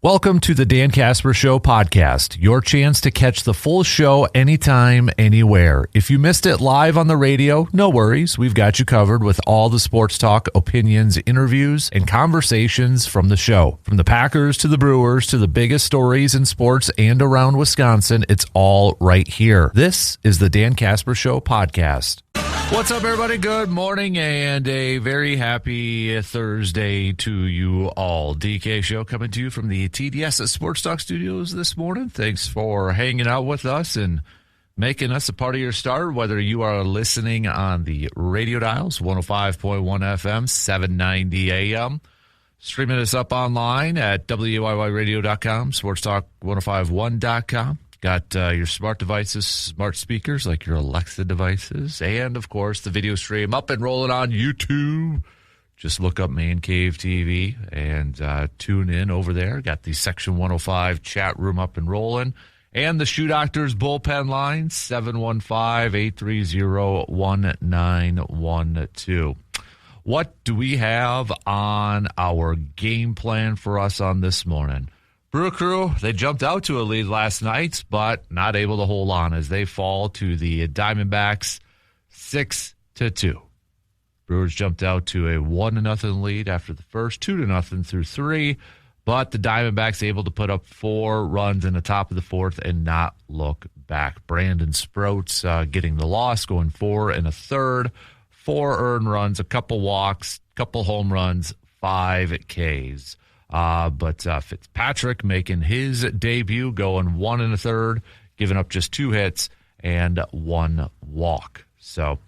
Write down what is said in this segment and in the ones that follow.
Welcome to the Dan Casper Show podcast, your chance to catch the full show anytime, anywhere. If you missed it live on the radio, no worries. We've got you covered with all the sports talk, opinions, interviews, and conversations from the show. From the Packers to the Brewers to the biggest stories in sports and around Wisconsin, it's all right here. This is the Dan Casper Show podcast. What's up, everybody? Good morning and a very happy Thursday to you all. DK Show coming to you from the TDS Sports Talk Studios this morning. Thanks for hanging out with us and making us a part of your start, whether you are listening on the radio dials, 105.1 FM, 790 AM, streaming us up online at WYYradio.com, sportstalk1051.com. Got your smart devices, smart speakers like your Alexa devices, and, of course, the video stream up and rolling on YouTube. Just look up Man Cave TV and tune in over there. Got the Section 105 chat room up and rolling. And the Shoe Doctors bullpen line, 715-830-1912. What do we have on our game plan for us on this morning? Brew Crew, they jumped out to a lead last night, but not able to hold on as they fall to the Diamondbacks 6-2. Brewers jumped out to a 1-0 lead after the first, 2-0 through 3, but the Diamondbacks able to put up 4 runs in the top of the fourth and not look back. Brandon Sproats getting the loss, going 4 1/3, 4 earned runs, a couple walks, couple home runs, 5 Ks. But Fitzpatrick making his debut, going 1 1/3, giving up just 2 hits and 1 walk. So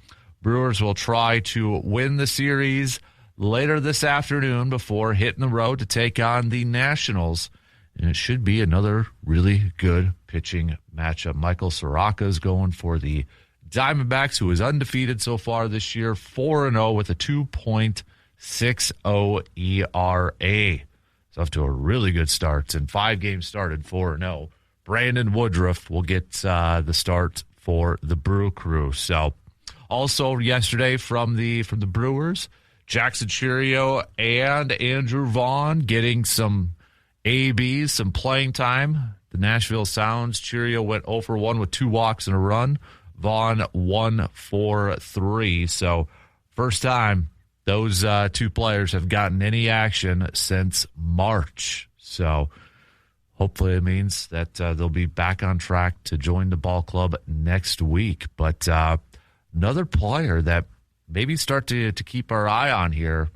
Brewers will try to win the series later this afternoon before hitting the road to take on the Nationals. And it should be another really good pitching matchup. Michael Soroka is going for the Diamondbacks, who is undefeated so far this year, 4-0 with a 2.60 ERA. It's off to a really good start. In 5 games started, 4-0. Brandon Woodruff will get the start for the Brew Crew. So, also yesterday from the Brewers, Jackson Chourio and Andrew Vaughn getting some ABs, some playing time. The Nashville Sounds, Chourio went 0 for 1 with 2 walks and a run. Vaughn 1 for 3. So, first time those 2 players have gotten any action since March. So hopefully it means that they'll be back on track to join the ball club next week. But another player that maybe start to keep our eye on here,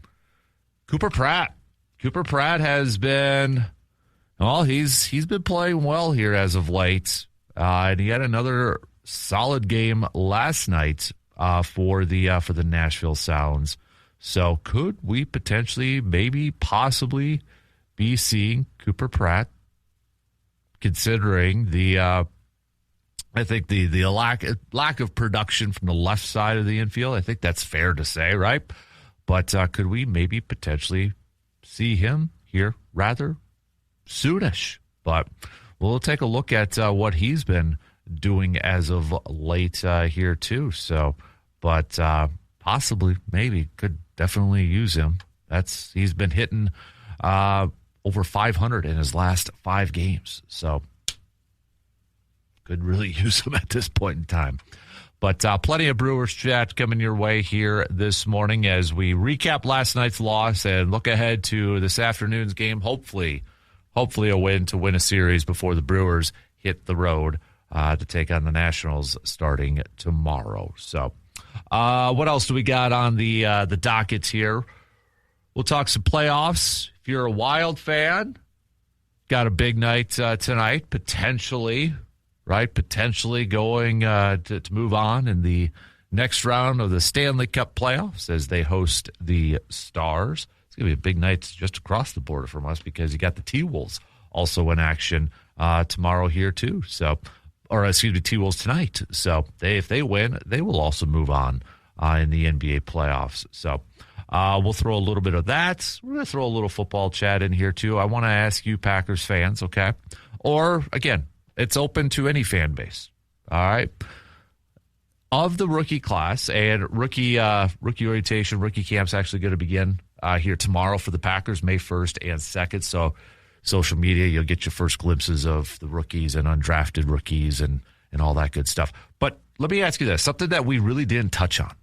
Cooper Pratt. Cooper Pratt has been, well, he's been playing well here as of late. And he had another solid game last night for the Nashville Sounds. So could we potentially, maybe, possibly be seeing Cooper Pratt, considering the, I think the lack of production from the left side of the infield? I think that's fair to say, right? But could we maybe potentially see him here rather soonish? But we'll take a look at what he's been doing as of late here too. So, but possibly, maybe, could definitely use him. He's been hitting over 500 in his last 5 games. So could really use him at this point in time. But plenty of Brewers chat coming your way here this morning as we recap last night's loss and look ahead to this afternoon's game. Hopefully a win to win a series before the Brewers hit the road to take on the Nationals starting tomorrow. So what else do we got on the dockets here? We'll talk some playoffs. If you're a Wild fan, got a big night tonight, potentially, right? Potentially going to move on in the next round of the Stanley Cup playoffs as they host the Stars. It's going to be a big night just across the border from us because you got the T-Wolves also in action tomorrow here too. So, T-Wolves tonight. So if they win, they will also move on in the NBA playoffs. So we'll throw a little bit of that. We're going to throw a little football chat in here too. I want to ask you Packers fans, okay? Or, again, it's open to any fan base, all right? Of the rookie class, and rookie orientation, rookie camp's actually going to begin here tomorrow for the Packers, May 1st and 2nd. So social media, you'll get your first glimpses of the rookies and undrafted rookies and all that good stuff. But let me ask you this, something that we really didn't touch on.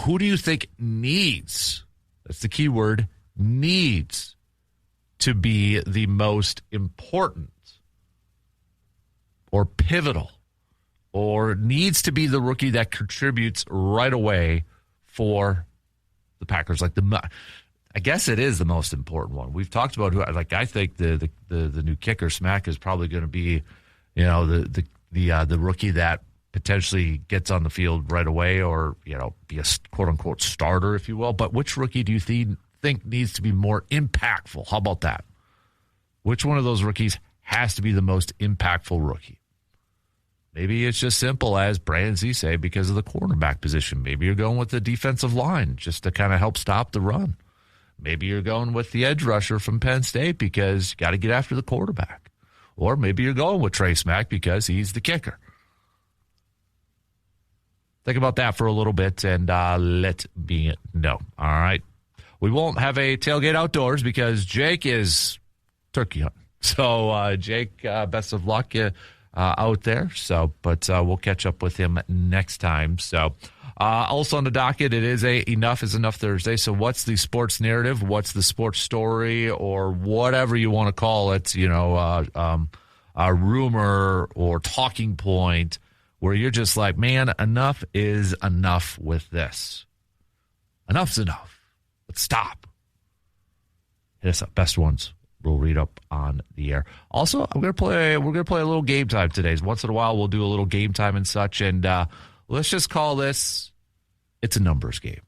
Who do you think needs, that's the key word, needs to be the most important or pivotal or needs to be the rookie that contributes right away for the Packers? Like I guess it is the most important one. We've talked about who, like, I think the new kicker Smack is probably going to be, the rookie that potentially gets on the field right away, or be a quote unquote starter, if you will. But which rookie do you think needs to be more impactful? How about that? Which one of those rookies has to be the most impactful rookie? Maybe it's just simple as Brandon Cisse because of the cornerback position. Maybe you're going with the defensive line just to kind of help stop the run. Maybe you're going with the edge rusher from Penn State because you got to get after the quarterback. Or maybe you're going with Trey Smack because he's the kicker. Think about that for a little bit and let me know. All right. We won't have a tailgate outdoors because Jake is turkey hunting. So, Jake, best of luck out there. So, but we'll catch up with him next time. So, also on the docket, it is a Enough is Enough Thursday. So what's the sports narrative? What's the sports story, or whatever you want to call it, a rumor or talking point where you're just like, man, enough is enough with this. Enough's enough. Let's stop. Hit us up. Best ones we'll read up on the air. Also, we're gonna play a little game time today. Once in a while we'll do a little game time and such, and let's just call this, it's a numbers game.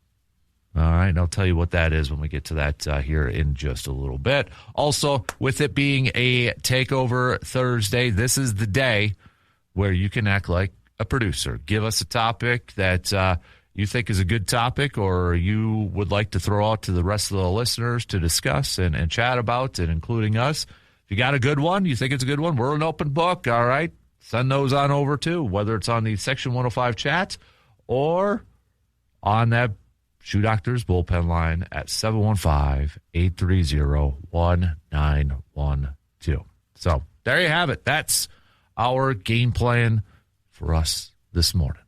All right, and I'll tell you what that is when we get to that here in just a little bit. Also, with it being a Takeover Thursday, this is the day where you can act like a producer. Give us a topic that you think is a good topic or you would like to throw out to the rest of the listeners to discuss and chat about, and including us. If you got a good one, you think it's a good one, we're an open book, all right? Send those on over too, whether it's on the Section 105 chat or on that Shoe Doctors bullpen line at 715-830-1912. So there you have it. That's our game plan for us this morning.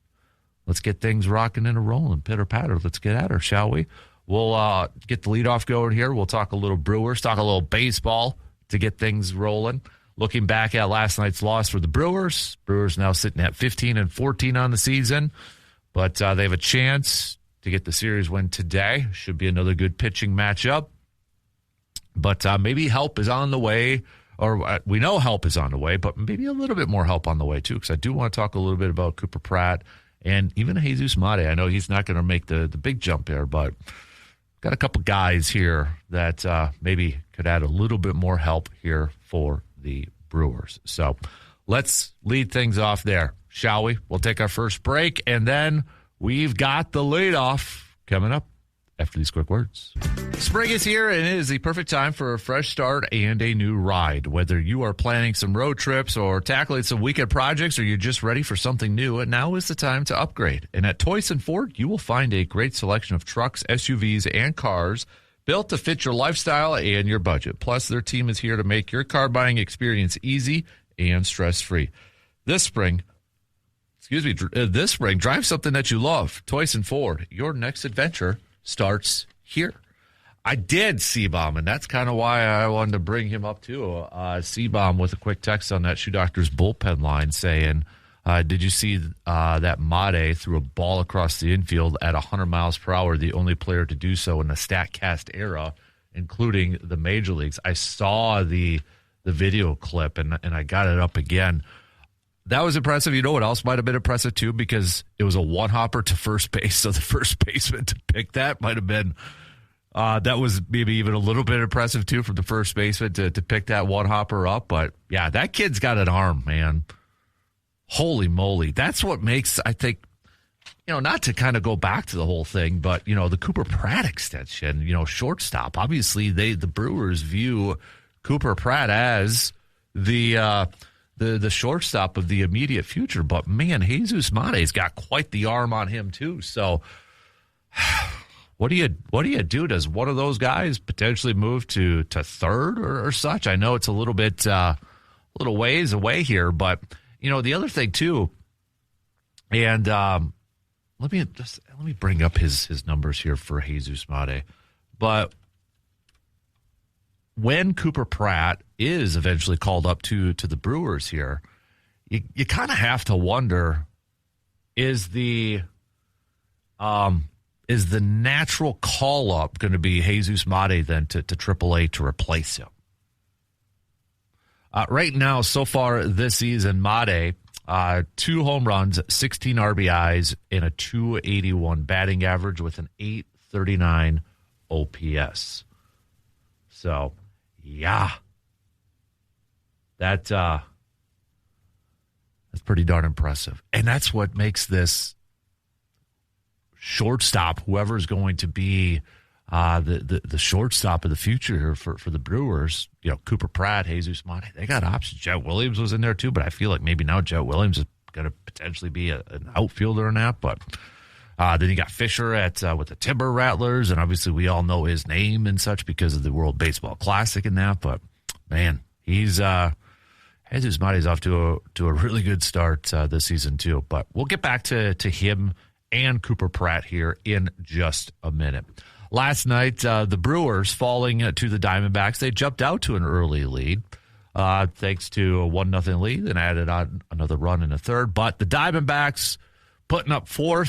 Let's get things rocking and rolling. Pitter patter. Let's get at her, shall we? We'll get the leadoff going here. We'll talk a little Brewers, talk a little baseball to get things rolling. Looking back at last night's loss for the Brewers. Brewers now sitting at 15-14 on the season, but they have a chance to get the series win today. Should be another good pitching matchup. But maybe help is on the way, or we know help is on the way, but maybe a little bit more help on the way too, because I do want to talk a little bit about Cooper Pratt and even Jesus Mate. I know he's not going to make the big jump there, but got a couple guys here that maybe could add a little bit more help here for the Brewers. So let's lead things off there, shall we? We'll take our first break, and then we've got the leadoff coming up after these quick words. Spring is here, and it is the perfect time for a fresh start and a new ride. Whether you are planning some road trips or tackling some weekend projects, or you're just ready for something new, now is the time to upgrade. And at Toyson Ford, you will find a great selection of trucks, SUVs, and cars built to fit your lifestyle and your budget. Plus, their team is here to make your car buying experience easy and stress-free. This spring, drive something that you love. Toyson Ford, your next adventure starts here. I did C-bomb, and that's kind of why I wanted to bring him up too. C-bomb with a quick text on that Shoe Doctors bullpen line saying, did you see that Mate threw a ball across the infield at 100 miles per hour, the only player to do so in the StatCast era, including the major leagues? I saw the video clip, and I got it up again. That was impressive. You know what else might have been impressive, too? Because it was a one-hopper to first base, so the first baseman to pick that might have been that was maybe even a little bit impressive, too, from the first baseman to pick that one-hopper up. But, yeah, that kid's got an arm, man. Holy moly. That's what makes, I think, not to kind of go back to the whole thing, but, the Cooper Pratt extension, shortstop. Obviously, the Brewers view Cooper Pratt as the shortstop of the immediate future. But, man, Jesus Mate's got quite the arm on him, too. So, What do you do? Does one of those guys potentially move to third or such? I know it's a little bit little ways away here, but the other thing too, and let me bring up his numbers here for Jesus Mate. But when Cooper Pratt is eventually called up to the Brewers here, you kind of have to wonder, is the natural call-up going to be Jesus Mate then to AAA to replace him? Right now, so far this season, Mate, 2 home runs, 16 RBIs, and a .281 batting average with an .839 OPS. So, yeah, that's pretty darn impressive. And that's what makes this shortstop, whoever's going to be the shortstop of the future here for the Brewers, Cooper Pratt, Jesus Mate, they got options. Jet Williams was in there too, but I feel like maybe now Jet Williams is going to potentially be an outfielder in that. But then you got Fisher with the Timber Rattlers, and obviously we all know his name and such because of the World Baseball Classic and that. But man, he's Jesus Mate's off to a really good start this season too. But we'll get back to him and Cooper Pratt here in just a minute. Last night, the Brewers falling to the Diamondbacks. They jumped out to an early lead thanks to a 1-0 lead and added on another run in the third. But the Diamondbacks putting up 4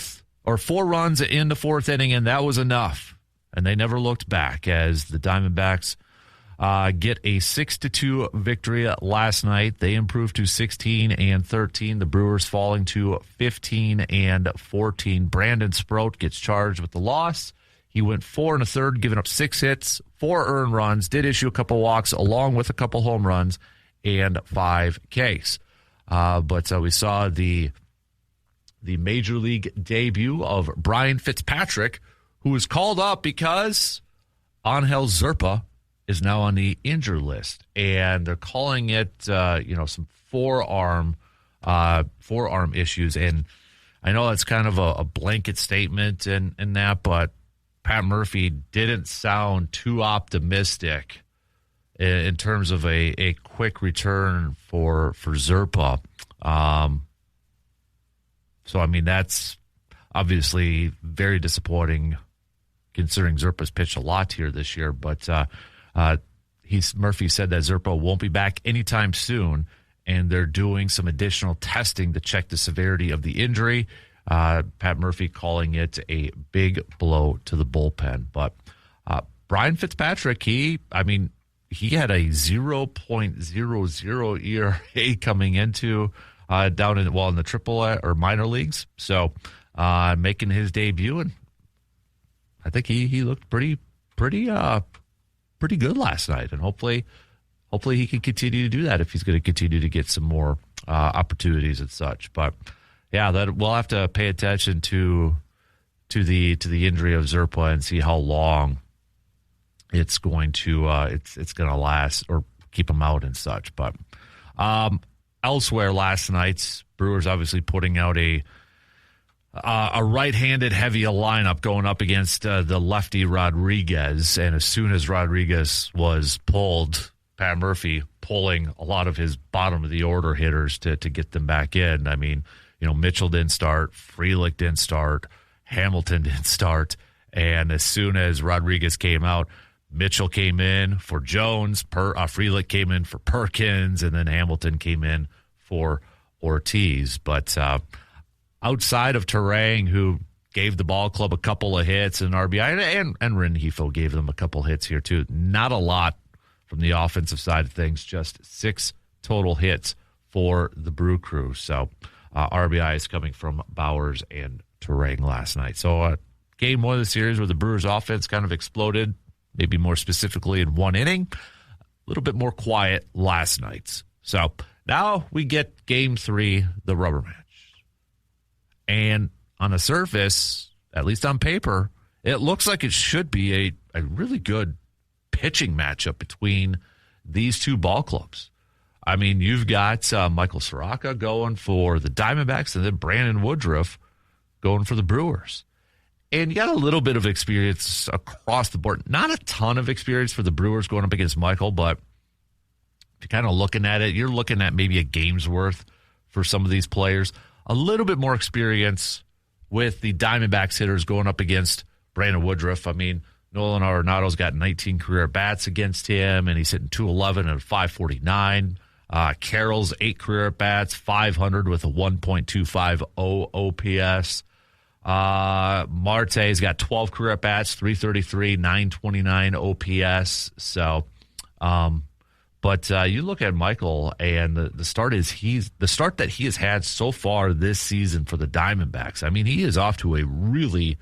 runs in the 4th inning, and that was enough. And they never looked back as the Diamondbacks get a 6-2 victory last night. They improved to 16-13. The Brewers falling to 15-14. Brandon Sproat gets charged with the loss. He went 4 1/3, giving up 6 hits, 4 earned runs, did issue a couple walks along with a couple home runs and 5 Ks. But we saw the major league debut of Brian Fitzpatrick, who was called up because Angel Zerpa is now on the injured list, and they're calling it some forearm issues. And I know that's kind of a blanket statement and that, but Pat Murphy didn't sound too optimistic in terms of a quick return for Zerpa. So, I mean, that's obviously very disappointing considering Zerpa's pitched a lot here this year. But Murphy said that Zerpa won't be back anytime soon, and they're doing some additional testing to check the severity of the injury. Pat Murphy calling it a big blow to the bullpen. But Brian Fitzpatrick, he had a 0.00 ERA coming into down in the triple or minor leagues. So making his debut, and I think he looked pretty good last night. And hopefully he can continue to do that if he's going to continue to get some more opportunities and such. But yeah, that we'll have to pay attention to the injury of Zerpa and see how long it's going to last or keep him out and such. But elsewhere last night's Brewers obviously putting out a right-handed heavy lineup going up against the lefty Rodriguez, and as soon as Rodriguez was pulled, Pat Murphy pulling a lot of his bottom of the order hitters to get them back in. I mean, Mitchell didn't start, Frelick didn't start, Hamilton didn't start, and as soon as Rodriguez came out, Mitchell came in for Jones, Frelick came in for Perkins, and then Hamilton came in for Ortiz. But outside of Terang, who gave the ball club a couple of hits and RBI, and Rengifo gave them a couple hits here too, not a lot from the offensive side of things, just 6 total hits for the Brew Crew. So RBI is coming from Bowers and Terang last night. So game 1 of the series where the Brewers offense kind of exploded, maybe more specifically in 1 inning, a little bit more quiet last night. So now we get game 3, the rubber match. And on the surface, at least on paper, it looks like it should be a really good pitching matchup between these two ball clubs. I mean, you've got Michael Soroka going for the Diamondbacks and then Brandon Woodruff going for the Brewers. And you got a little bit of experience across the board. Not a ton of experience for the Brewers going up against Michael, but if you're kind of looking at it, you're looking at maybe a game's worth for some of these players. A little bit more experience with the Diamondbacks hitters going up against Brandon Woodruff. I mean, Nolan Arenado's got 19 career bats against him, and he's hitting .211 and a .549. Carroll's 8 career bats, .500 with a 1.250 OPS. Marte's got 12 career bats, .333, 929 OPS. So, but you look at Michael, and the start that he has had so far this season for the Diamondbacks. I mean, he is off to a really,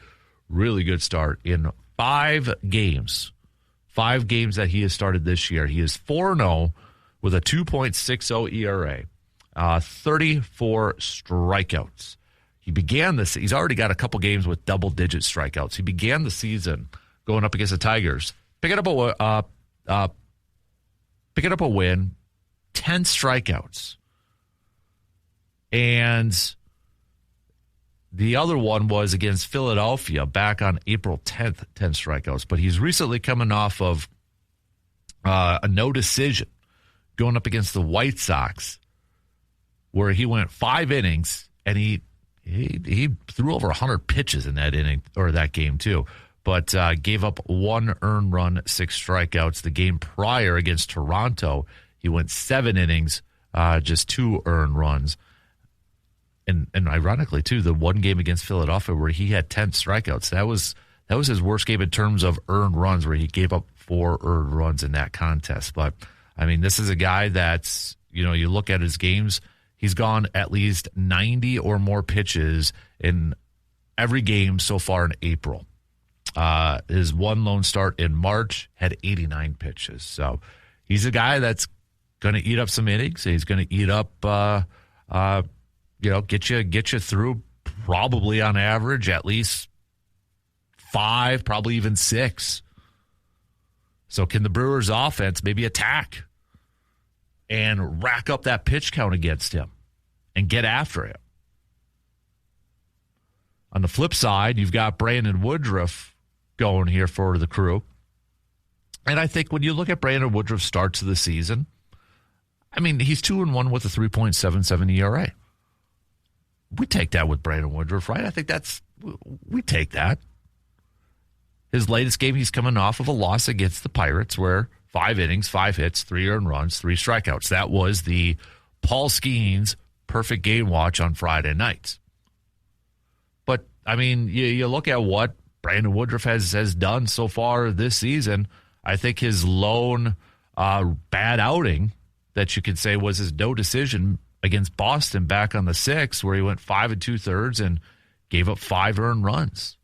really good start in 5 games. 5 games that he has started this year. He is 4-0 with a 2.60 ERA, 34 strikeouts. He's already got a couple games with double-digit strikeouts. He began the season going up against the Tigers, picking up a win, 10 strikeouts. And the other one was against Philadelphia back on April 10th, 10 strikeouts. But he's recently coming off of a no decision going up against the White Sox, where he went 5 innings, and he threw over 100 pitches in that inning, or that game too, but gave up 1 earned run, 6 strikeouts. The game prior against Toronto, he went 7 innings, just 2 earned runs. And ironically too, the one game against Philadelphia where he had 10 strikeouts, that was his worst game in terms of earned runs, where he gave up 4 earned runs in that contest. But I mean, this is a guy that's, you look at his games, he's gone at least 90 or more pitches in every game so far in April. His one lone start in March had 89 pitches. So he's a guy that's going to eat up some innings. He's going to eat up, get you through probably on average at least 5, probably even 6. So can the Brewers offense maybe attack and rack up that pitch count against him and get after him? On the flip side, you've got Brandon Woodruff going here for the Crew. And I think when you look at Brandon Woodruff's starts of the season, I mean, he's 2-1 with a 3.77 ERA. We take that with Brandon Woodruff, right? I think we take that. His latest game, he's coming off of a loss against the Pirates, where 5 innings, 5 hits, 3 earned runs, 3 strikeouts. That was the Paul Skeens perfect game watch on Friday nights. But, I mean, you look at what Brandon Woodruff has done so far this season. I think his lone bad outing that you could say was his no decision against Boston back on the 6th, where he went 5 2/3 and gave up 5 earned runs.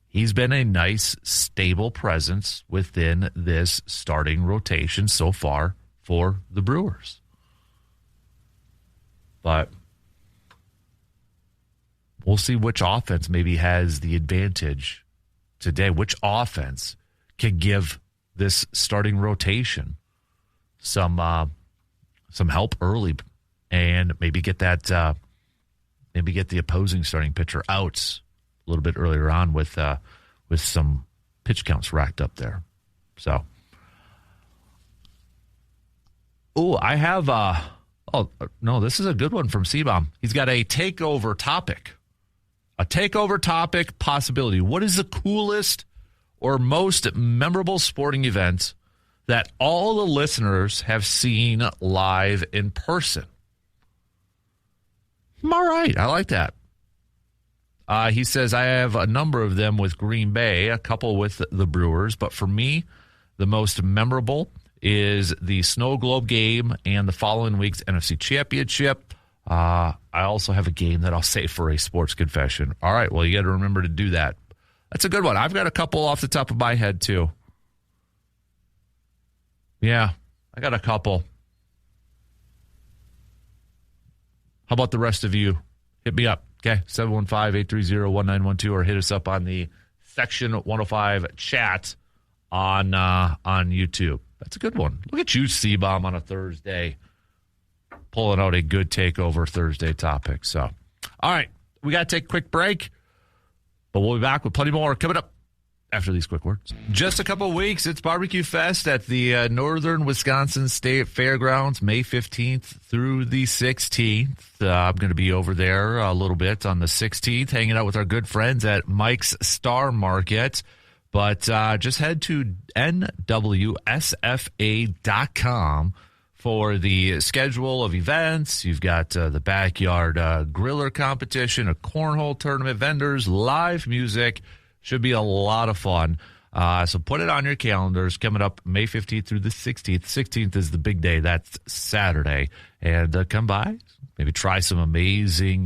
He's been a nice, stable presence within this starting rotation so far for the Brewers. But we'll see which offense maybe has the advantage today. Which offense can give this starting rotation some help early, and maybe get that maybe get the opposing starting pitcher out a little bit earlier on with some pitch counts racked up there. So, I have this is a good one from C-Bomb. He's got a takeover topic. A takeover topic possibility. What is the coolest or most memorable sporting event that all the listeners have seen live in person? All right. I like that. He says, I have a number of them with Green Bay, a couple with the Brewers, but for me, the most memorable is the Snow Globe game and the following week's NFC Championship. I also have a game that I'll save for a sports confession. All right, well, you got to remember to do that. That's a good one. I've got a couple off the top of my head, too. Yeah, I got a couple. How about the rest of you? Hit me up. Okay, 715-830-1912, or hit us up on the Section 105 chat on YouTube. That's a good one. Look at you, C-Bomb, on a Thursday, pulling out a good takeover Thursday topic. So, all right, we got to take a quick break. But we'll be back with plenty more coming up after these quick words. Just a couple of weeks, it's Barbecue Fest at the Northern Wisconsin State Fairgrounds, May 15th through the 16th. I'm going to be over there a little bit on the 16th, hanging out with our good friends at Mike's Star Market. But just head to nwsfa.com for the schedule of events. You've got the backyard griller competition, a cornhole tournament, vendors, live music. Should be a lot of fun. So put it on your calendars. Coming up May 15th through the 16th. 16th is the big day. That's Saturday. And come by. Maybe try some amazing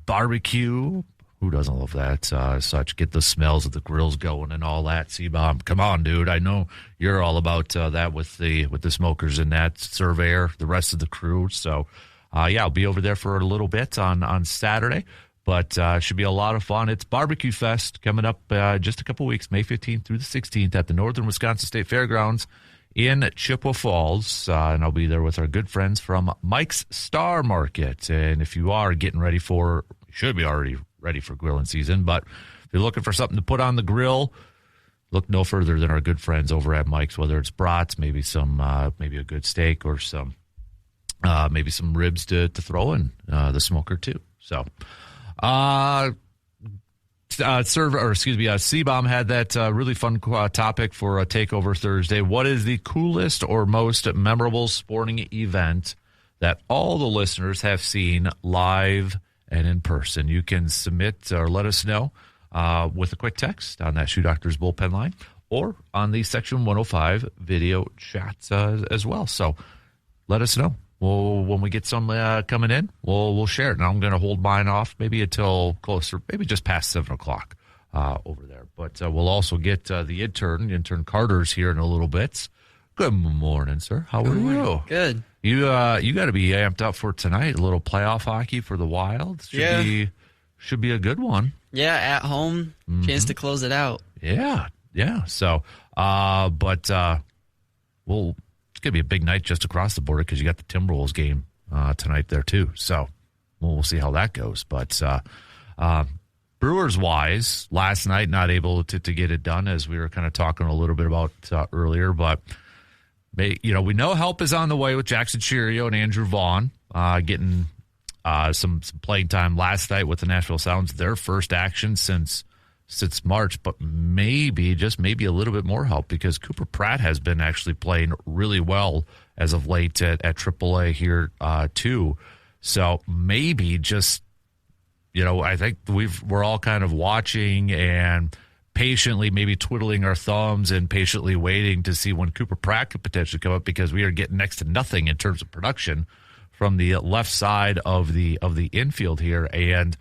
barbecue. Who doesn't love that? Such. Get the smells of the grills going and all that. C-Bomb, come on, dude. I know you're all about that with the smokers and that. Surveyor, the rest of the crew. So, I'll be over there for a little bit on Saturday. But should be a lot of fun. It's Barbecue Fest coming up just a couple weeks, May 15th through the 16th at the Northern Wisconsin State Fairgrounds in Chippewa Falls. And I'll be there with our good friends from Mike's Star Market. And if you are getting ready should be already ready for grilling season. But if you're looking for something to put on the grill, look no further than our good friends over at Mike's, whether it's brats, maybe a good steak or maybe some ribs to throw in the smoker too. So, C-Bomb had that really fun topic for a Takeover Thursday. What is the coolest or most memorable sporting event that all the listeners have seen live and in person? You can submit or let us know with a quick text on that Shoe Doctors bullpen line or on the Section 105 video chat as well. So let us know. Well, when we get some coming in, we'll share it. Now I'm going to hold mine off maybe until closer, maybe just past 7 o'clock over there. But we'll also get the intern Carter's here in a little bit. Good morning, sir. How are you? Good. You got to be amped up for tonight. A little playoff hockey for the Wild. Should be a good one. Yeah, at home, chance to close it out. Yeah. So, it's going to be a big night just across the border because you got the Timberwolves game tonight there too. So we'll see how that goes. But Brewers-wise, last night not able to get it done, as we were kind of talking a little bit about earlier. But we know help is on the way with Jackson Cheerio and Andrew Vaughn getting some playing time last night with the Nashville Sounds. Their first action since March, but maybe a little bit more help because Cooper Pratt has been actually playing really well as of late at AAA here too. So maybe just, I think we're all kind of watching and patiently maybe twiddling our thumbs and patiently waiting to see when Cooper Pratt could potentially come up, because we are getting next to nothing in terms of production from the left side of the infield here. And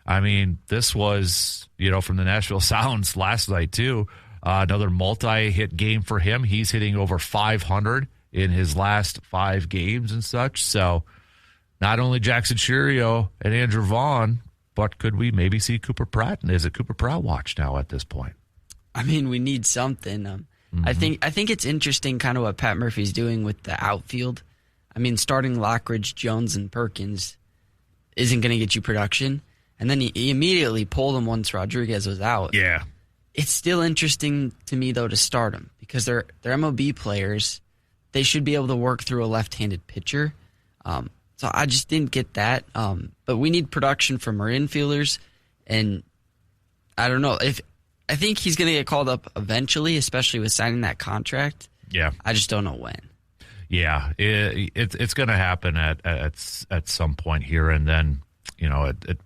I mean, this was, from the Nashville Sounds last night, too. Another multi-hit game for him. He's hitting over 500 in his last 5 games and such. So not only Jackson Cheerio and Andrew Vaughn, but could we maybe see Cooper Pratt? And is it Cooper Pratt watch now at this point? I mean, we need something. I think it's interesting kind of what Pat Murphy's doing with the outfield. I mean, starting Lockridge, Jones, and Perkins isn't going to get you production. And then he immediately pulled him once Rodriguez was out. Yeah. It's still interesting to me, though, to start him because they're MLB players. They should be able to work through a left-handed pitcher. So I just didn't get that. But we need production from our infielders. And I don't know. I think he's going to get called up eventually, especially with signing that contract. Yeah. I just don't know when. Yeah. It's going to happen at some point here. And then, it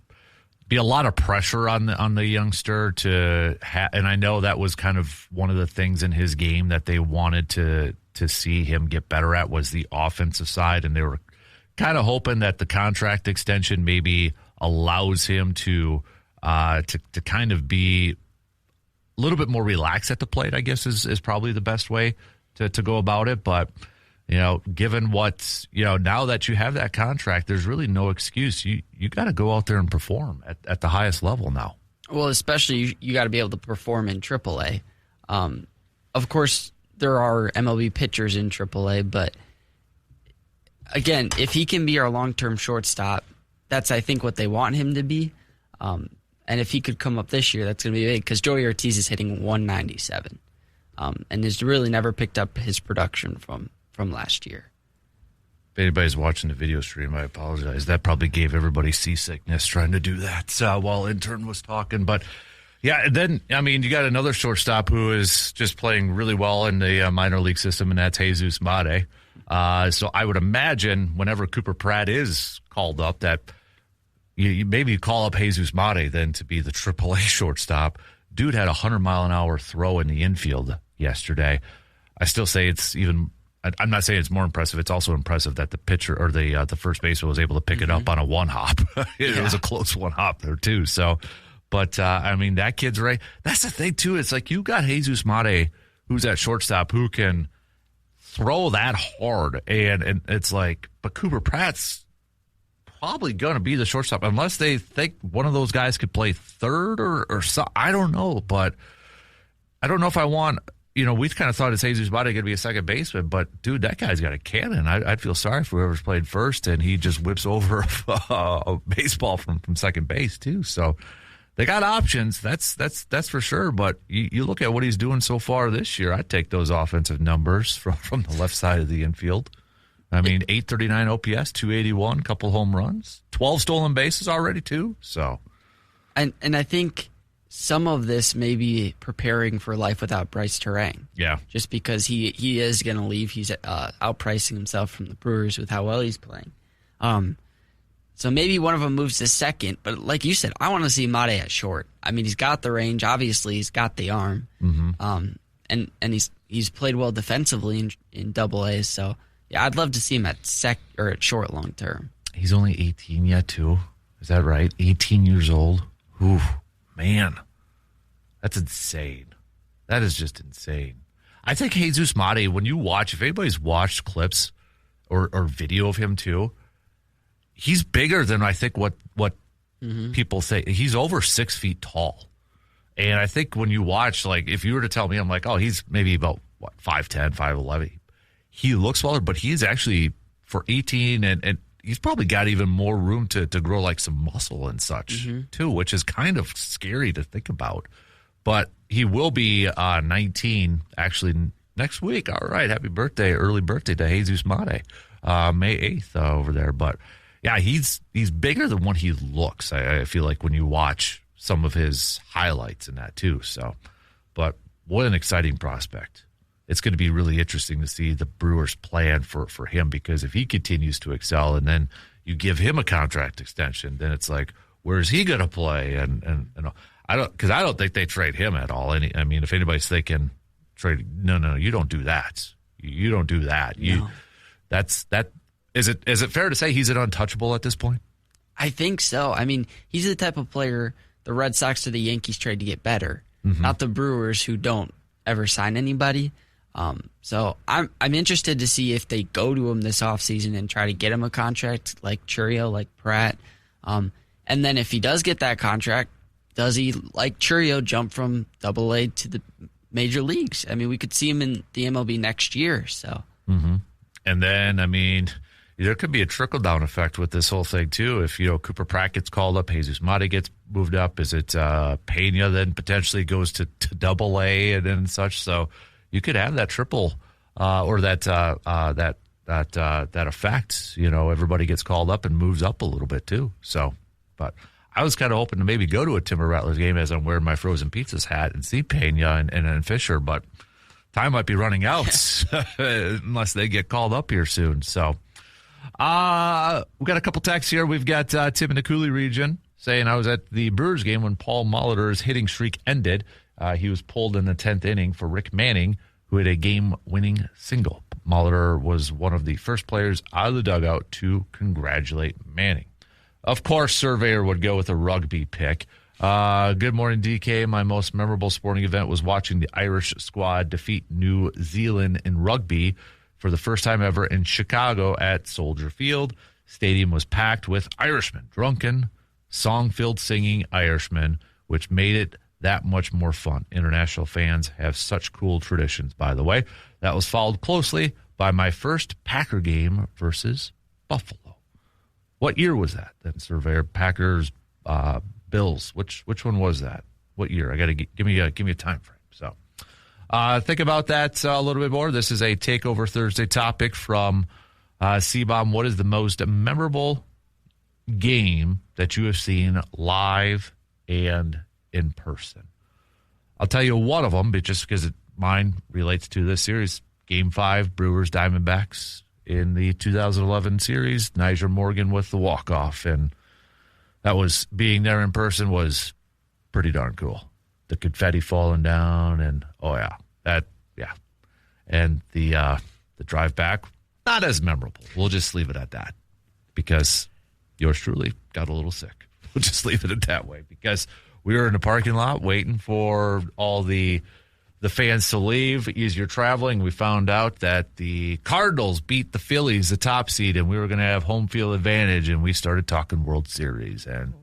be a lot of pressure on the youngster and I know that was kind of one of the things in his game that they wanted to see him get better at was the offensive side, and they were kind of hoping that the contract extension maybe allows him to kind of be a little bit more relaxed at the plate, I guess is probably the best way to go about it. But given what, now that you have that contract, there's really no excuse. You got to go out there and perform at the highest level now. Well, especially you got to be able to perform in AAA. Of course, there are MLB pitchers in AAA, but again, if he can be our long-term shortstop, that's, I think, what they want him to be. And And if he could come up this year, that's going to be big because Joey Ortiz is hitting 197 and has really never picked up his production from last year. If anybody's watching the video stream, I apologize. That probably gave everybody seasickness trying to do that while intern was talking. But, yeah, and then, I mean, you got another shortstop who is just playing really well in the minor league system, and that's Jesus Mate. So I would imagine whenever Cooper Pratt is called up that you maybe call up Jesus Mate then to be the AAA shortstop. Dude had a 100-mile-an-hour throw in the infield yesterday. I still say it's even – I'm not saying it's more impressive. It's also impressive that the pitcher or the first baseman was able to pick it up on a one-hop. It was a close one-hop there too. So, but, I mean, that kid's right. That's the thing too. It's like you got Jesus Mate, who's at shortstop, who can throw that hard. And it's like – but Cooper Pratt's probably going to be the shortstop unless they think one of those guys could play third or so. I don't know, but I don't know if I want – we kind of thought it's Jesus Mate going to be a second baseman, but, dude, that guy's got a cannon. I'd feel sorry for whoever's played first, and he just whips over a baseball from second base, too. So they got options. That's for sure, but you look at what he's doing so far this year, I'd take those offensive numbers from the left side of the infield. I mean, 839 OPS, 281, couple home runs, 12 stolen bases already, too. So, and I think some of this may be preparing for life without Bryce Terang. Yeah. Just because he is going to leave. He's outpricing himself from the Brewers with how well he's playing. So maybe one of them moves to second. But like you said, I want to see Mate at short. I mean, he's got the range. Obviously, he's got the arm. Mm-hmm. And he's played well defensively in Double-A. So, yeah, I'd love to see him at at short long term. He's only 18 yet, too. Is that right? 18 years old. Ooh. Man, that's insane. That is just insane. I think Jesus Mate, when you watch, if anybody's watched clips or video of him too, he's bigger than I think what people say. He's over 6 feet tall. And I think when you watch, like, if you were to tell me, I'm like, oh, he's maybe about, 5'10", 5'11". He looks smaller, but he's actually, for 18 and he's probably got even more room to grow like some muscle and such too, which is kind of scary to think about. But he will be 19 actually next week. All right, happy birthday, early birthday to Jesus Mate, May 8th over there. But yeah, he's bigger than what he looks. I feel like when you watch some of his highlights and that too. So, but what an exciting prospect. It's going to be really interesting to see the Brewers' plan for him, because if he continues to excel and then you give him a contract extension, then it's like, where's he going to play? And I don't think they trade him at all. I mean, if anybody's thinking trade, no, you don't do that. You don't do that. No. Is it fair to say he's an untouchable at this point? I think so. I mean, he's the type of player the Red Sox or the Yankees trade to get better, not the Brewers, who don't ever sign anybody. So I'm interested to see if they go to him this offseason and try to get him a contract like Churio, like Pratt. And then if he does get that contract, does he, like Churio, jump from Double-A to the major leagues? I mean, we could see him in the MLB next year. So, And then, I mean, there could be a trickle-down effect with this whole thing, too. If, Cooper Pratt gets called up, Jesus Mate gets moved up, is it Pena then potentially goes to Double-A and such? So you could have that triple or that effect. Everybody gets called up and moves up a little bit too. So, but I was kind of hoping to maybe go to a Timber Rattlers game as I'm wearing my Frozen Pizzas hat and see Pena and Fisher, but time might be running out unless they get called up here soon. So, we've got a couple texts here. We've got Tim in the Cooley region saying, I was at the Brewers game when Paul Molitor's hitting streak ended. He was pulled in the 10th inning for Rick Manning, who had a game-winning single. Molitor was one of the first players out of the dugout to congratulate Manning. Of course, Surveyor would go with a rugby pick. Good morning, DK. My most memorable sporting event was watching the Irish squad defeat New Zealand in rugby for the first time ever in Chicago at Soldier Field. Stadium was packed with Irishmen, drunken, song-filled singing Irishmen, which made it that much more fun. International fans have such cool traditions, by the way. That was followed closely by my first Packer game versus Buffalo. What year was that? Then Surveyor Packers, Bills. Which one was that? What year? I got to give me a time frame. So think about that a little bit more. This is a Takeover Thursday topic from C-Bomb. What is the most memorable game that you have seen live and in person? I'll tell you one of them, but just because mine relates to this series. Game 5, Brewers Diamondbacks in the 2011 series. Nyjer Morgan with the walk-off, and that was, being there in person was pretty darn cool. The confetti falling down, and and the drive back, not as memorable. We'll just leave it at that, because yours truly got a little sick. We'll just leave it at that way, because we were in the parking lot waiting for all the fans to leave. As you're traveling, we found out that the Cardinals beat the Phillies, the top seed, and we were going to have home field advantage, and we started talking World Series, and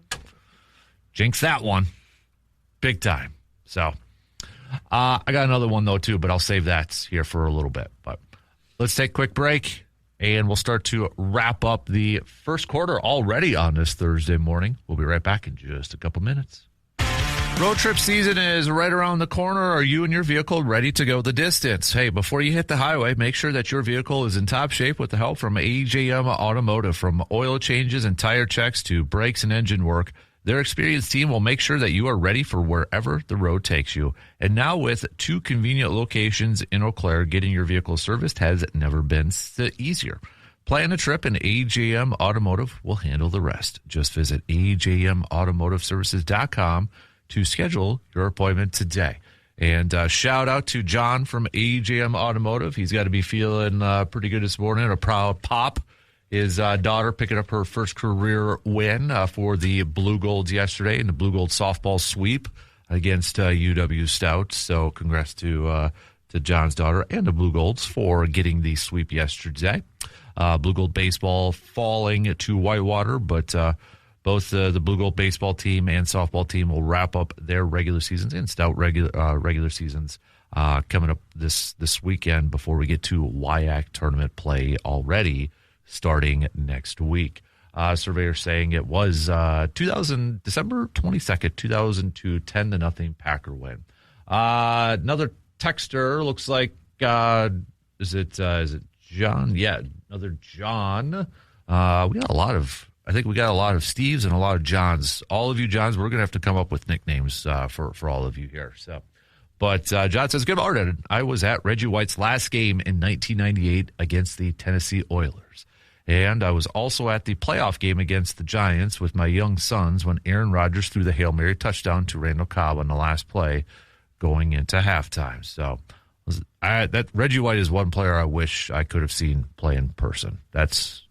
jinxed that one big time. So I got another one, though, too, but I'll save that here for a little bit. But let's take a quick break, and we'll start to wrap up the first quarter already on this Thursday morning. We'll be right back in just a couple minutes. Road trip season is right around the corner. Are you and your vehicle ready to go the distance? Hey, before you hit the highway, make sure that your vehicle is in top shape with the help from AJM Automotive. From oil changes and tire checks to brakes and engine work, their experienced team will make sure that you are ready for wherever the road takes you. And now with 2 convenient locations in Eau Claire, getting your vehicle serviced has never been easier. Plan a trip and AJM Automotive will handle the rest. Just visit AJMAutomotiveServices.com to schedule your appointment today. And shout out to John from AJM Automotive. He's got to be feeling pretty good this morning. A proud pop. His daughter picking up her first career win for the Blue Golds yesterday in the Blue Gold softball sweep against UW Stout. So congrats to John's daughter and the Blue Golds for getting the sweep yesterday. Blue Gold baseball falling to Whitewater, but both the Blue Gold baseball team and softball team will wrap up their regular seasons and Stout regular seasons coming up this weekend before we get to WIAC tournament play already starting next week. Surveyor saying it was December 22nd, 2002, 10-0 Packer win. Another texter looks like is it John? Yeah, another John. We got a lot of. I think we got a lot of Steves and a lot of Johns. All of you Johns, we're going to have to come up with nicknames for all of you here. So, but John says, good morning. I was at Reggie White's last game in 1998 against the Tennessee Oilers. And I was also at the playoff game against the Giants with my young sons when Aaron Rodgers threw the Hail Mary touchdown to Randall Cobb on the last play going into halftime. So that Reggie White is one player I wish I could have seen play in person. That's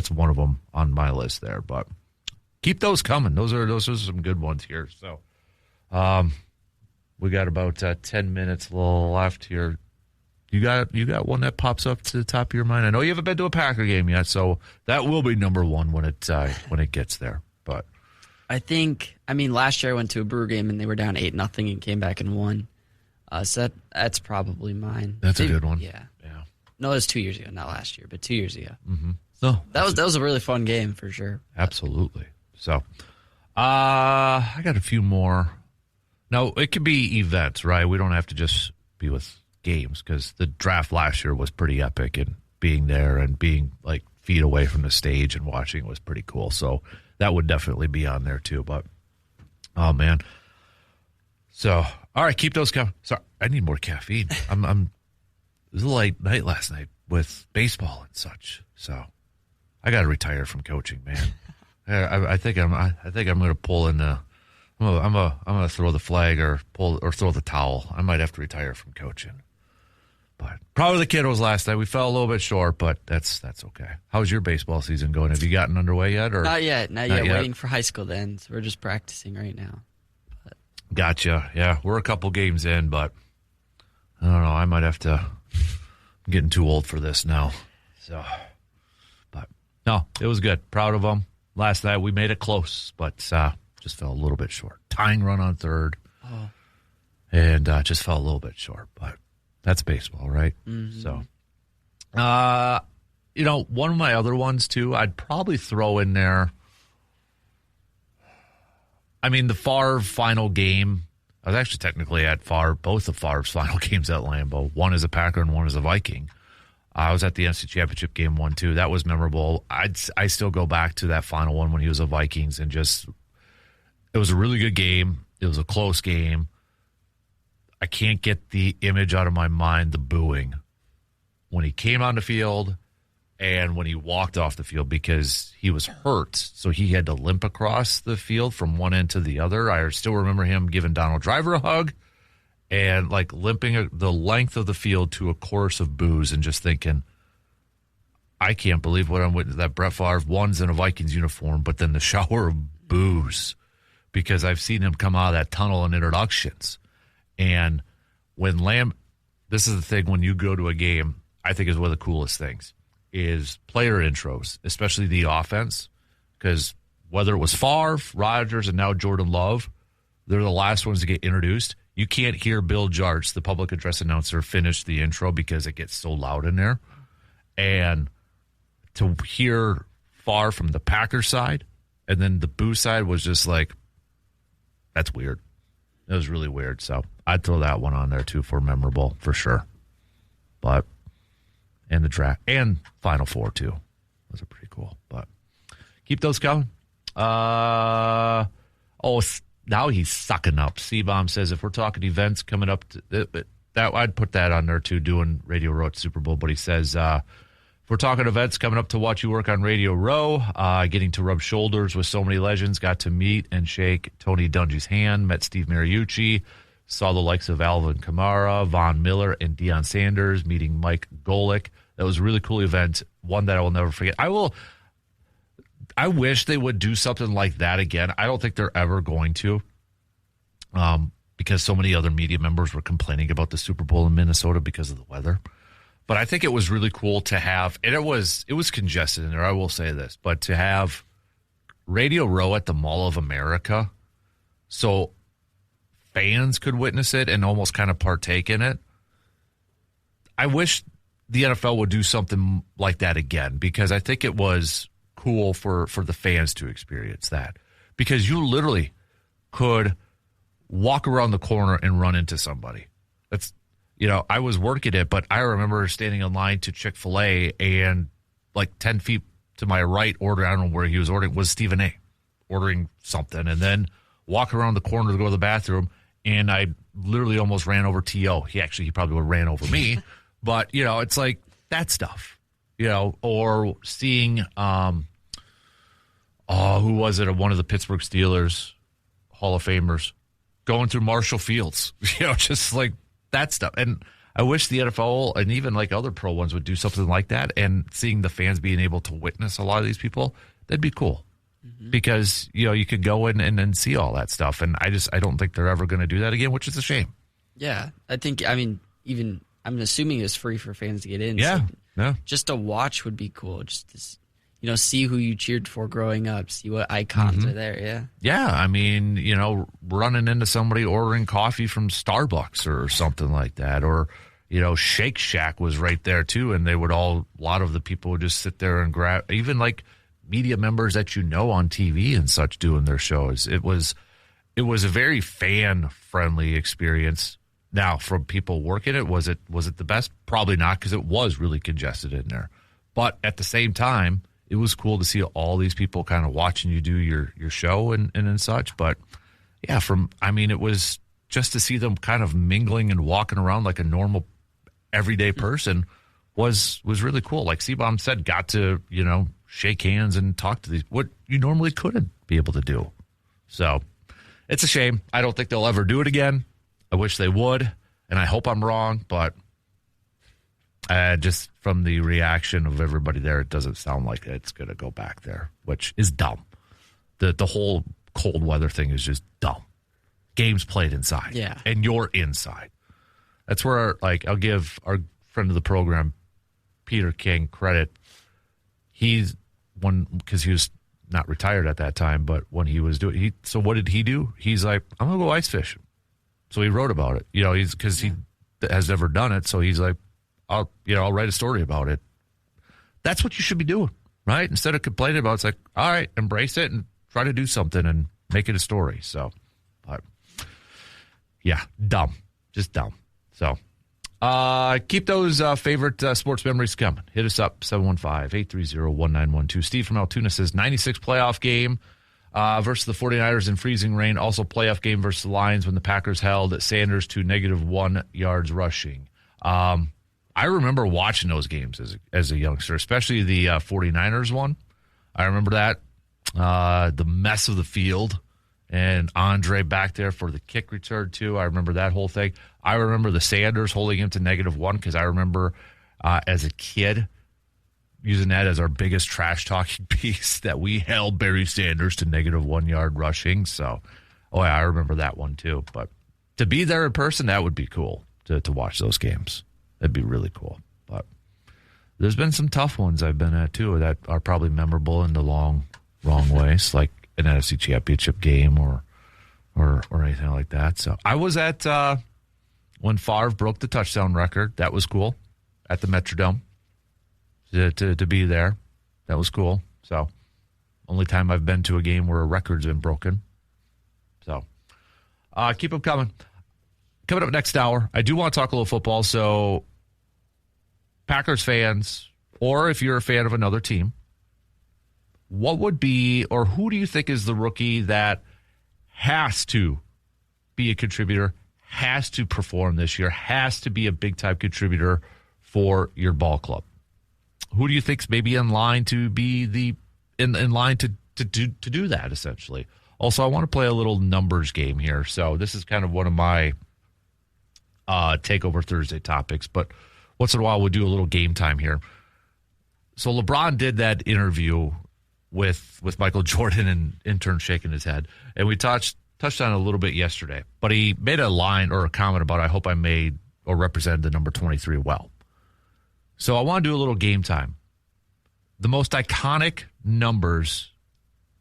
one of them on my list there, but keep those coming. Those are some good ones here. So, we got about 10 minutes left here. You got one that pops up to the top of your mind. I know you haven't been to a Packer game yet, so that will be number one when it gets there. But last year I went to a Brewer game and they were down 8-0 and came back and won. So that's probably mine. That's a good one. Yeah. No, it was 2 years ago, not last year, but 2 years ago. Mm-hmm. No, that was a really fun game for sure. Absolutely. So, I got a few more. Now, it could be events, right? We don't have to just be with games, because the draft last year was pretty epic, and being there and being like feet away from the stage and watching was pretty cool. So that would definitely be on there too. But oh man. So all right, keep those coming. Sorry, I need more caffeine. It was a late night last night with baseball and such. So I got to retire from coaching, man. I think I'm going to pull in the. I'm going to throw the flag or throw the towel. I might have to retire from coaching. But probably the kiddos last night. We fell a little bit short, but that's okay. How's your baseball season going? Have you gotten underway yet? Or not yet. Waiting for high school to end. So we're just practicing right now. But. Gotcha. Yeah, we're a couple games in, but I don't know. I might have to. I'm getting too old for this now. So, but no, it was good. Proud of them. Last night we made it close, but just fell a little bit short. Tying run on third, and just fell a little bit short. But that's baseball, right? Mm-hmm. So, one of my other ones too, I'd probably throw in there I mean, the Favre final game, I was actually technically at Favre, both of Favre's final games at Lambeau. One as a Packer and one as a Viking. I was at the NFC Championship game 1, too. That was memorable. I still go back to that final one when he was a Vikings and just, it was a really good game. It was a close game. I can't get the image out of my mind, the booing, when he came on the field and when he walked off the field because he was hurt. So he had to limp across the field from one end to the other. I still remember him giving Donald Driver a hug and like limping the length of the field to a chorus of boos and just thinking, I can't believe what I'm with. That Brett Favre one's in a Vikings uniform, but then the shower of boos because I've seen him come out of that tunnel in introductions. And when this is the thing, when you go to a game, I think is one of the coolest things, is player intros, especially the offense, because whether it was Favre, Rodgers, and now Jordan Love, they're the last ones to get introduced. You can't hear Bill Jarch, the public address announcer, finish the intro because it gets so loud in there. And to hear Favre from the Packers side, and then the boo side was just like, that's weird. It was really weird. So I'd throw that one on there, too, for memorable, for sure. But, and the draft, and Final Four, too. Those are pretty cool. But keep those coming. Now he's sucking up. C-Bomb says, if we're talking events coming up, I'd put that on there, too, doing Radio Row at Super Bowl. But he says, if we're talking events coming up to watch you work on Radio Row, getting to rub shoulders with so many legends, got to meet and shake Tony Dungy's hand, met Steve Mariucci, saw the likes of Alvin Kamara, Von Miller, and Deion Sanders, meeting Mike Golick. That was a really cool event, one that I will never forget. I wish they would do something like that again. I don't think they're ever going to, because so many other media members were complaining about the Super Bowl in Minnesota because of the weather. But I think it was really cool to have, and it was congested in there, I will say this, but to have Radio Row at the Mall of America so fans could witness it and almost kind of partake in it. I wish the NFL would do something like that again, because I think it was cool for the fans to experience that. Because you literally could walk around the corner and run into somebody. I was working it, but I remember standing in line to Chick-fil-A and like 10 feet to my right, I don't know where he was ordering, was Stephen A. ordering something, and then walk around the corner to go to the bathroom, and I literally almost ran over T.O. He probably would have ran over me, but, it's like that stuff, or seeing, who was it, one of the Pittsburgh Steelers Hall of Famers going through Marshall Fields, just like that stuff. And I wish the NFL and even like other pro ones would do something like that, and seeing the fans being able to witness a lot of these people, that'd be cool. Mm-hmm. Because, you could go in and see all that stuff. And I don't think they're ever going to do that again, which is a shame. Yeah. I'm assuming it's free for fans to get in. Yeah. So yeah. Just to watch would be cool. Just to, see who you cheered for growing up, see what icons are there. Yeah. Yeah. Running into somebody ordering coffee from Starbucks or something like that. Or, Shake Shack was right there too. And a lot of the people would just sit there and grab, even like media members that on TV and such doing their shows. It was a very fan friendly experience. Now, from people working it, was it the best? Probably not, because it was really congested in there. But at the same time, it was cool to see all these people kind of watching you do your show and such. But yeah, it was just to see them kind of mingling and walking around like a normal everyday person was really cool. Like C-Bomb said, got to, shake hands and talk to these, what you normally couldn't be able to do. So it's a shame. I don't think they'll ever do it again. I wish they would, and I hope I'm wrong, but just from the reaction of everybody there, it doesn't sound like it's going to go back there, which is dumb. The whole cold weather thing is just dumb. Games played inside, yeah, and you're inside. That's where, I'll give our friend of the program, Peter King, credit. Because he was not retired at that time, but when he was doing, so what did he do? He's like, I'm going to go ice fishing. So he wrote about it, because he has never done it. So he's like, I'll write a story about it. That's what you should be doing, right? Instead of complaining about it, it's like, all right, embrace it and try to do something. And Make it a story. So, but yeah, dumb. Just dumb. So, keep those favorite sports memories coming. Hit us up, 715-830-1912. Steve from Altoona says 96 playoff game versus the 49ers in freezing rain. Also playoff game versus the Lions when the Packers held Sanders to -1 yards rushing. I remember watching those games as a youngster, especially the 49ers one. I remember that. The mess of the field and Andre back there for the kick return, too. I remember that whole thing. I remember the Sanders holding him to -1 because I remember as a kid using that as our biggest trash talking piece that we held Barry Sanders to -1 yard rushing. So, I remember that one, too. But to be there in person, that would be cool to watch those games. That'd be really cool. But there's been some tough ones I've been at, too, that are probably memorable in the wrong ways, like an NFC Championship game or anything like that. So I was at when Favre broke the touchdown record. That was cool at the Metrodome to be there. That was cool. So only time I've been to a game where a record's been broken. So keep them coming. Coming up next hour, I do want to talk a little football. So Packers fans, or if you're a fan of another team, what would be, or who do you think is the rookie that has to be a contributor, has to perform this year, has to be a big-time contributor for your ball club? Who do you think's maybe in line to be in line to do that, essentially? Also, I want to play a little numbers game here. So this is kind of one of my Takeover Thursday topics, but once in a while we'll do a little game time here. So LeBron did that interview with Michael Jordan and intern shaking his head, and we touched on it a little bit yesterday, but he made a line or a comment about, I hope I made or represented the number 23 well. So I want to do a little game time. The most iconic numbers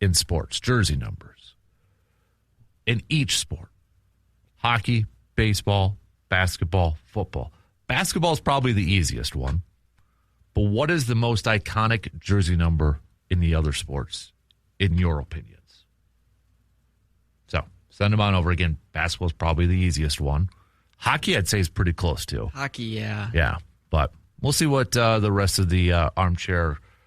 in sports, jersey numbers, in each sport: hockey, baseball, basketball, football. Basketball is probably the easiest one, but what is the most iconic jersey number in the other sports, in your opinions? So send them on over. Again, basketball is probably the easiest one. Hockey, I'd say, is pretty close too. Hockey, yeah. Yeah, but we'll see what the rest of the armchair